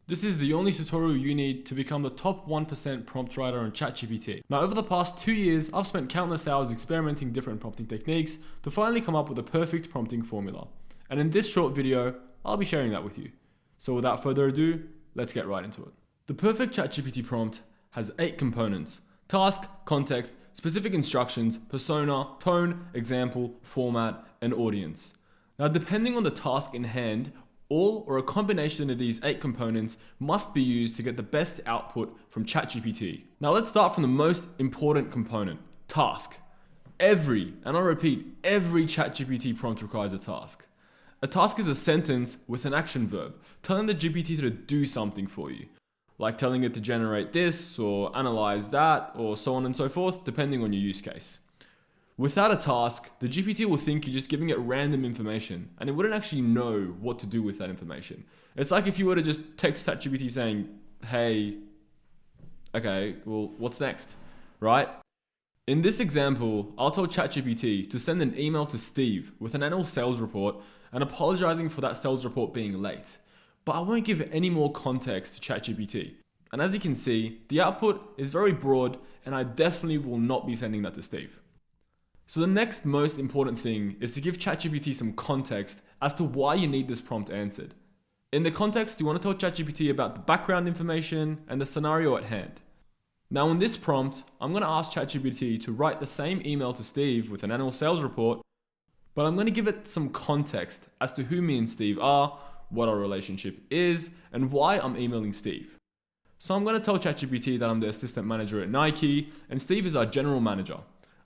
This is the only tutorial you need to become the top 1% prompt writer on ChatGPT. Now, over the past 2 years, I've spent countless hours experimenting different prompting techniques to finally come up with a perfect prompting formula. And in this short video, I'll be sharing that with you. So without further ado, let's get right into it. The perfect ChatGPT prompt has 8 components: task, context, specific instructions, persona, tone, example, format, and audience. Now, depending on the task in hand, all or a combination of these 8 components must be used to get the best output from ChatGPT. Now let's start from the most important component, task. Every ChatGPT prompt requires a task. A task is a sentence with an action verb, telling the GPT to do something for you, like telling it to generate this or analyze that or so on and so forth, depending on your use case. Without a task, the GPT will think you're just giving it random information and it wouldn't actually know what to do with that information. It's like if you were to just text ChatGPT saying, hey, okay, well, what's next, right? In this example, I'll tell ChatGPT to send an email to Steve with an annual sales report and apologizing for that sales report being late. But I won't give any more context to ChatGPT. And as you can see, the output is very broad and I definitely will not be sending that to Steve. So the next most important thing is to give ChatGPT some context as to why you need this prompt answered. In the context, you want to tell ChatGPT about the background information and the scenario at hand. Now in this prompt, I'm going to ask ChatGPT to write the same email to Steve with an annual sales report, but I'm going to give it some context as to who me and Steve are, what our relationship is, and why I'm emailing Steve. So I'm going to tell ChatGPT that I'm the assistant manager at Nike and Steve is our general manager.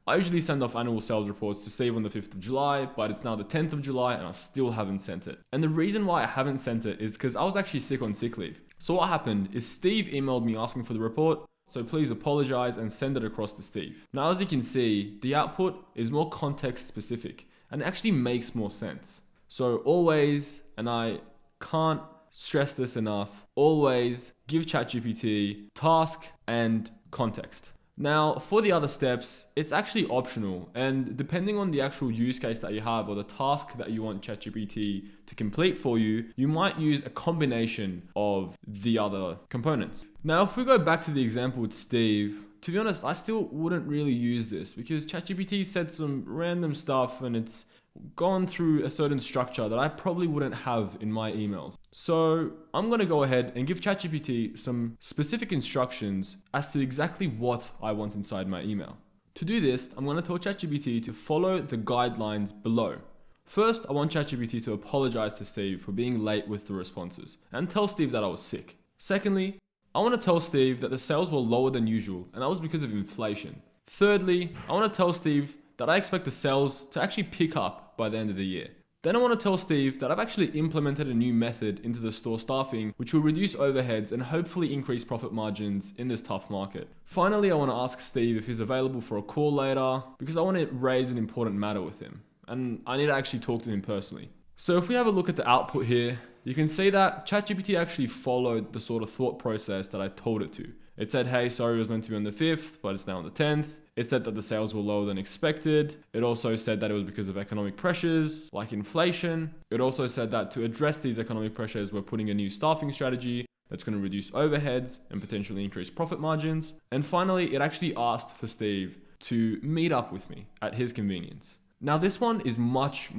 I usually send off annual sales reports to Steve on the 5th of July, but it's now the 10th of July and I still haven't sent it. And the reason why I haven't sent it is because I was actually sick on sick leave. So what happened is Steve emailed me asking for the report, so please apologize and send it across to Steve. Now, as you can see, the output is more context specific and it actually makes more sense. So always, and I can't stress this enough, always give ChatGPT task and context. Now, for the other steps, it's actually optional, and depending on the actual use case that you have or the task that you want ChatGPT to complete for you, you might use a combination of the other components. Now, if we go back to the example with Steve, to be honest, I still wouldn't really use this because ChatGPT said some random stuff and it's gone through a certain structure that I probably wouldn't have in my emails. So I'm going to go ahead and give ChatGPT some specific instructions as to exactly what I want inside my email. To do this, I'm going to tell ChatGPT to follow the guidelines below. First, I want ChatGPT to apologize to Steve for being late with the responses and tell Steve that I was sick. Secondly, I want to tell Steve that the sales were lower than usual and that was because of inflation. Thirdly, I want to tell Steve that I expect the sales to actually pick up by the end of the year. Then I want to tell Steve that I've actually implemented a new method into the store staffing, which will reduce overheads and hopefully increase profit margins in this tough market. Finally, I want to ask Steve if he's available for a call later because I want to raise an important matter with him and I need to actually talk to him personally. So if we have a look at the output here, you can see that ChatGPT actually followed the sort of thought process that I told it to. It said, hey, sorry, it was meant to be on the 5th, but it's now on the 10th. It said that the sales were lower than expected. It also said that it was because of economic pressures like inflation. It also said that to address these economic pressures, we're putting a new staffing strategy that's going to reduce overheads and potentially increase profit margins. And finally, it actually asked for Steve to meet up with me at his convenience. Now, this one is much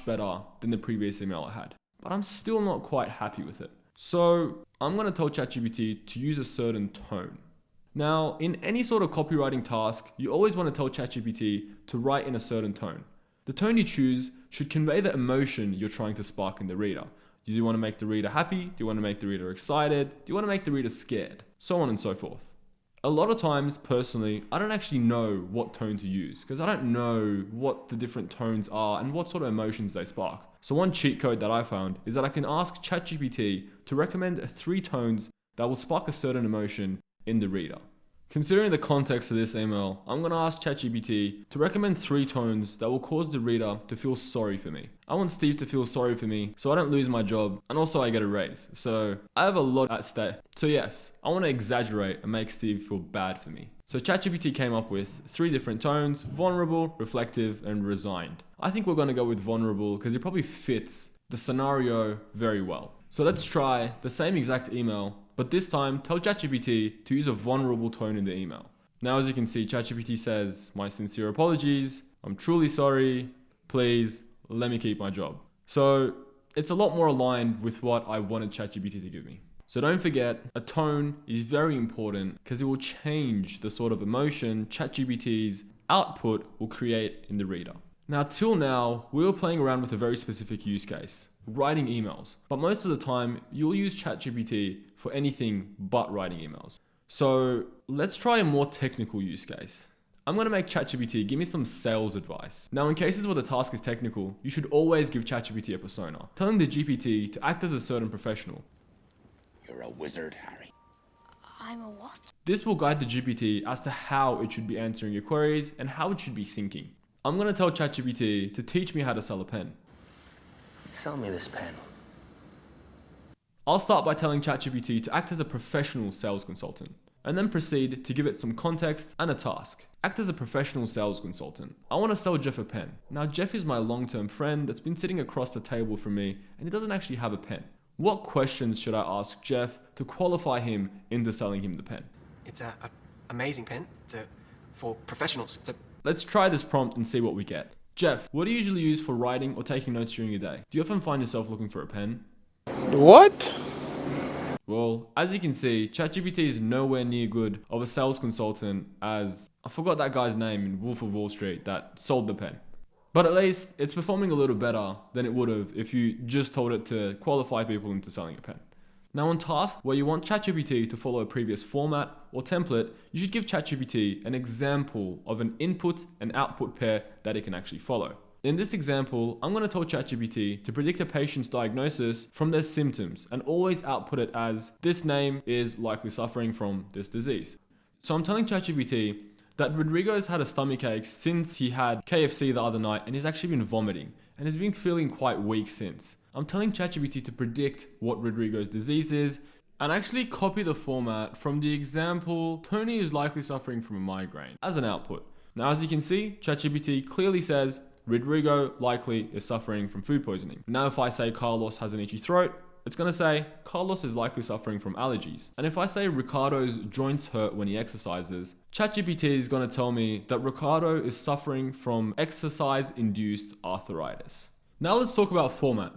better than the previous email I had, but I'm still not quite happy with it. So I'm going to tell ChatGPT to use a certain tone. Now, in any sort of copywriting task, you always want to tell ChatGPT to write in a certain tone. The tone you choose should convey the emotion you're trying to spark in the reader. Do you want to make the reader happy? Do you want to make the reader excited? Do you want to make the reader scared? So on and so forth. A lot of times, personally, I don't actually know what tone to use because I don't know what the different tones are and what sort of emotions they spark. So one cheat code that I found is that I can ask ChatGPT to recommend 3 tones that will spark a certain emotion in the reader. Considering the context of this email, I'm going to ask ChatGPT to recommend 3 tones that will cause the reader to feel sorry for me. I want Steve to feel sorry for me so I don't lose my job and also I get a raise. So I have a lot at stake. So yes, I want to exaggerate and make Steve feel bad for me. So ChatGPT came up with 3 different tones: vulnerable, reflective, and resigned. I think we're going to go with vulnerable because it probably fits the scenario very well. So let's try the same exact email, but this time tell ChatGPT to use a vulnerable tone in the email. Now, as you can see, ChatGPT says, "My sincere apologies. I'm truly sorry. Please let me keep my job." So it's a lot more aligned with what I wanted ChatGPT to give me. So don't forget, a tone is very important because it will change the sort of emotion ChatGPT's output will create in the reader. Now, till now, we were playing around with a very specific use case, writing emails. But most of the time, you'll use ChatGPT for anything but writing emails. So let's try a more technical use case. I'm going to make ChatGPT give me some sales advice. Now, in cases where the task is technical, you should always give ChatGPT a persona, telling the GPT to act as a certain professional. You're a wizard, Harry. I'm a what? This will guide the GPT as to how it should be answering your queries and how it should be thinking. I'm going to tell ChatGPT to teach me how to sell a pen. Sell me this pen. I'll start by telling ChatGPT to act as a professional sales consultant, and then proceed to give it some context and a task. Act as a professional sales consultant. I want to sell Jeff a pen. Now, Jeff is my long-term friend that's been sitting across the table from me, and he doesn't actually have a pen. What questions should I ask Jeff to qualify him into selling him the pen? It's an amazing pen for professionals. Let's try this prompt and see what we get. Jeff, what do you usually use for writing or taking notes during your day? Do you often find yourself looking for a pen? What? Well, as you can see, ChatGPT is nowhere near good of a sales consultant as, I forgot that guy's name in Wolf of Wall Street that sold the pen. But at least it's performing a little better than it would have if you just told it to qualify people into selling a pen. Now, on tasks where you want ChatGPT to follow a previous format or template, you should give ChatGPT an example of an input and output pair that it can actually follow. In this example, I'm going to tell ChatGPT to predict a patient's diagnosis from their symptoms and always output it as, this name is likely suffering from this disease. So I'm telling ChatGPT that Rodrigo's had a stomachache since he had KFC the other night and he's actually been vomiting and has been feeling quite weak since. I'm telling ChatGPT to predict what Rodrigo's disease is and actually copy the format from the example, Tony is likely suffering from a migraine, as an output. Now, as you can see, ChatGPT clearly says Rodrigo likely is suffering from food poisoning. Now, if I say Carlos has an itchy throat, it's going to say Carlos is likely suffering from allergies. And if I say Ricardo's joints hurt when he exercises, ChatGPT is going to tell me that Ricardo is suffering from exercise-induced arthritis. Now let's talk about format.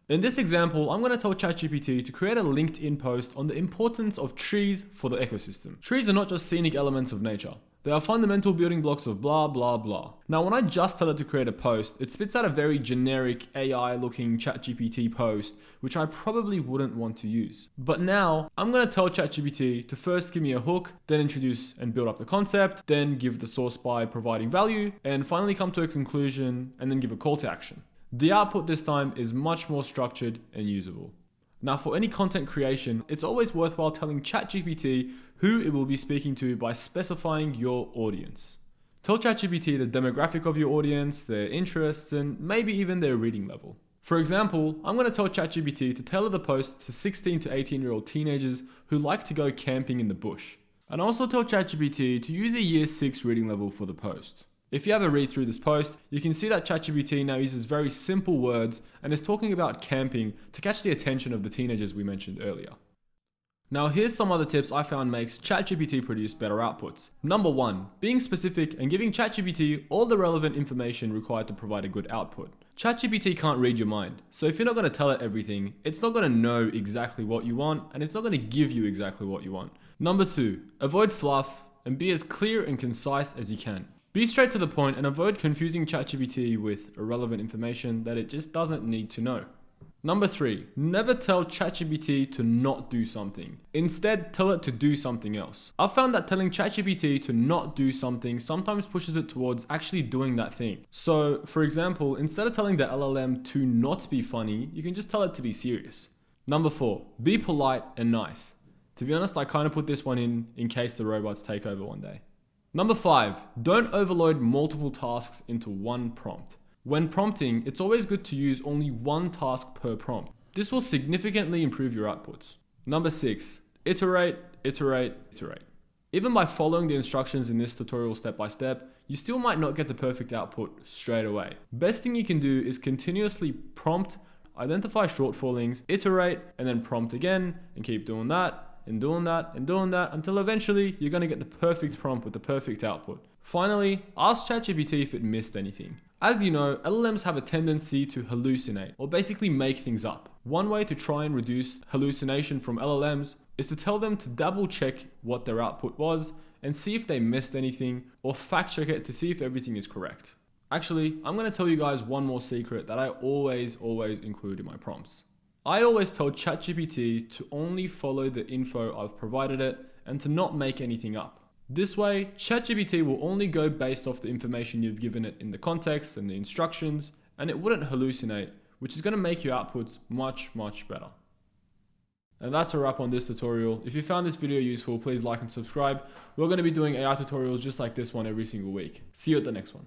In this example, I'm going to tell ChatGPT to create a LinkedIn post on the importance of trees for the ecosystem. Trees are not just scenic elements of nature. They are fundamental building blocks of blah, blah, blah. Now, when I just tell it to create a post, it spits out a very generic AI-looking ChatGPT post, which I probably wouldn't want to use. But now, I'm going to tell ChatGPT to first give me a hook, then introduce and build up the concept, then give the source by providing value, and finally come to a conclusion, and then give a call to action. The output this time is much more structured and usable. Now, for any content creation, it's always worthwhile telling ChatGPT who it will be speaking to by specifying your audience. Tell ChatGPT the demographic of your audience, their interests, and maybe even their reading level. For example, I'm going to tell ChatGPT to tailor the post to 16 to 18-year-old teenagers who like to go camping in the bush. And also tell ChatGPT to use a year 6 reading level for the post. If you have a read through this post, you can see that ChatGPT now uses very simple words and is talking about camping to catch the attention of the teenagers we mentioned earlier. Now, here's some other tips I found makes ChatGPT produce better outputs. Number 1, being specific and giving ChatGPT all the relevant information required to provide a good output. ChatGPT can't read your mind, so if you're not going to tell it everything, it's not going to know exactly what you want and it's not going to give you exactly what you want. Number 2, avoid fluff and be as clear and concise as you can. Be straight to the point and avoid confusing ChatGPT with irrelevant information that it just doesn't need to know. Number 3, never tell ChatGPT to not do something. Instead, tell it to do something else. I've found that telling ChatGPT to not do something sometimes pushes it towards actually doing that thing. So, for example, instead of telling the LLM to not be funny, you can just tell it to be serious. Number 4, be polite and nice. To be honest, I kind of put this one in case the robots take over one day. Number 5, don't overload multiple tasks into one prompt. When prompting, it's always good to use only one task per prompt. This will significantly improve your outputs. Number 6, iterate, iterate, iterate. Even by following the instructions in this tutorial step by step, you still might not get the perfect output straight away. Best thing you can do is continuously prompt, identify shortfallings, iterate, and then prompt again, and keep doing that, and doing that, and doing that, until eventually you're going to get the perfect prompt with the perfect output. Finally, ask ChatGPT if it missed anything. As you know, LLMs have a tendency to hallucinate, or basically make things up. One way to try and reduce hallucination from LLMs is to tell them to double check what their output was and see if they missed anything, or fact check it to see if everything is correct. Actually, I'm going to tell you guys one more secret that I always include in my prompts. I always tell ChatGPT to only follow the info I've provided it and to not make anything up. This way, ChatGPT will only go based off the information you've given it in the context and the instructions, and it wouldn't hallucinate, which is going to make your outputs much better. And that's a wrap on this tutorial. If you found this video useful, please like and subscribe. We're going to be doing AI tutorials just like this one every single week. See you at the next one.